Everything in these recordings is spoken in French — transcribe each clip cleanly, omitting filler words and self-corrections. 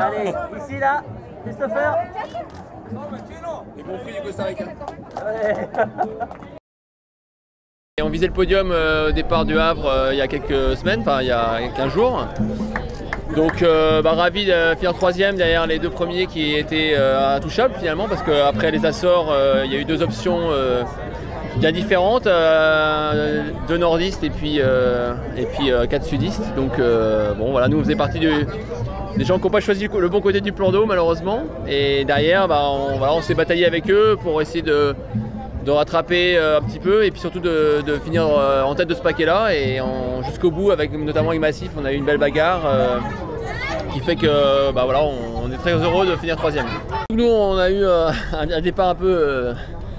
Allez, ici là, Christopher. Les bons fruits du Costa Rica. Ouais. Et on visait le podium au départ du Havre il y a quelques semaines, enfin il y a 15 jours. Donc ravi de finir troisième derrière les deux premiers qui étaient intouchables finalement, parce qu'après les Açores, il y a eu deux options bien différentes, deux nordistes et puis quatre sudistes. Donc bon voilà, nous on faisait partie des gens qui n'ont pas choisi le bon côté du plan d'eau malheureusement. Et derrière on s'est bataillé avec eux pour essayer de rattraper un petit peu et puis surtout de finir en tête de ce paquet là et jusqu'au bout, notamment avec Massif, on a eu une belle bagarre qui fait que voilà, on est très heureux de finir troisième. Nous on a eu un départ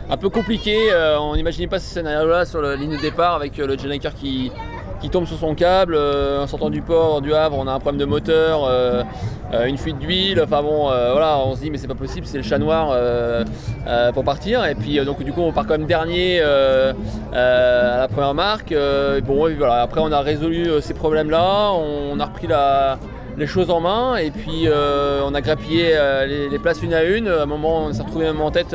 un peu compliqué, on n'imaginait pas ce scénario là sur la ligne de départ avec le Gennaker qui tombe sur son câble, en sortant du port du Havre on a un problème de moteur, une fuite d'huile, enfin bon voilà, on se dit mais c'est pas possible, c'est le chat noir pour partir. Et puis donc du coup on part quand même dernier à la première marque. Bon voilà, après on a résolu ces problèmes là, on a repris les choses en main et puis on a grappillé les places une à une. À un moment on s'est retrouvé même en tête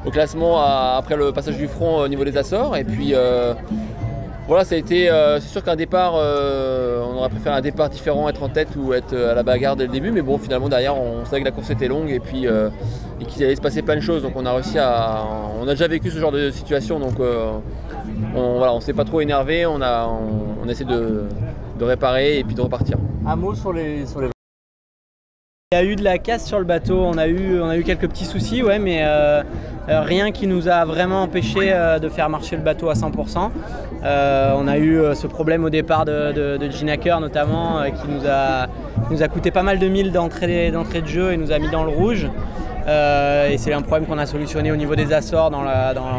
au classement après le passage du front au niveau des Açores. Et puis voilà, ça a été, c'est sûr qu'un départ, on aurait préféré un départ différent, être en tête ou être à la bagarre dès le début, mais bon finalement derrière on savait que la course était longue et puis et qu'il allait se passer plein de choses, donc on a réussi on a déjà vécu ce genre de situation, donc on s'est pas trop énervé, on essaie de réparer et puis de repartir. Un mot sur les... Il y a eu de la casse sur le bateau, on a eu quelques petits soucis, ouais, mais rien qui nous a vraiment empêché de faire marcher le bateau à 100%. On a eu ce problème au départ de Gennaker notamment qui nous a coûté pas mal de milles d'entrée de jeu et nous a mis dans le rouge. Et c'est un problème qu'on a solutionné au niveau des Açores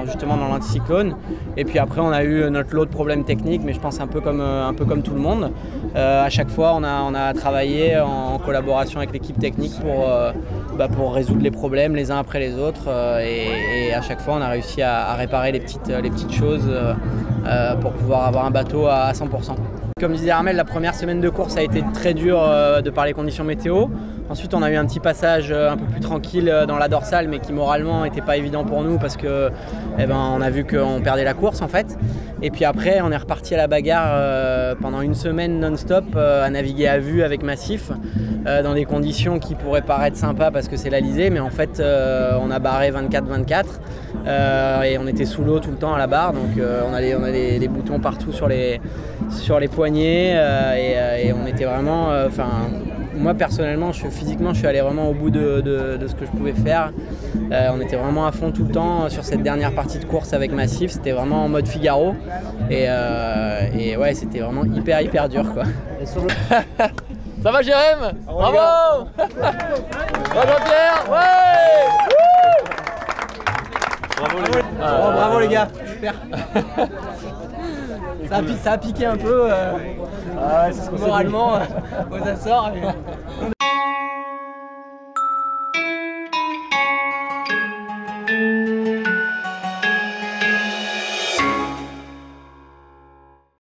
justement dans l'anticyclone. Et puis après on a eu notre lot de problèmes techniques, mais je pense un peu comme tout le monde. À chaque fois on a travaillé en collaboration avec l'équipe technique pour résoudre les problèmes les uns après les autres. Et à chaque fois on a réussi à réparer les petites choses pour pouvoir avoir un bateau à 100%. Comme disait Armel, la première semaine de course a été très dure de par les conditions météo. Ensuite on a eu un petit passage un peu plus tranquille dans la dorsale, mais qui moralement n'était pas évident pour nous parce que on a vu qu'on perdait la course en fait. Et puis après on est reparti à la bagarre pendant une semaine non-stop à naviguer à vue avec Massif dans des conditions qui pourraient paraître sympas parce que c'est l'Alizé, mais en fait on a barré 24-24 et on était sous l'eau tout le temps à la barre, donc on a des boutons partout sur les poignets et on était vraiment, moi personnellement, physiquement, je suis allé vraiment au bout de ce que je pouvais faire. On était vraiment à fond tout le temps sur cette dernière partie de course avec Massif. C'était vraiment en mode Figaro. Et ouais, c'était vraiment hyper dur, quoi. Ça va Jérém? Bravo! Bravo Jean-Pierre! Ouais! Bravo les gars, super. Ça a piqué un peu moralement aux Açores.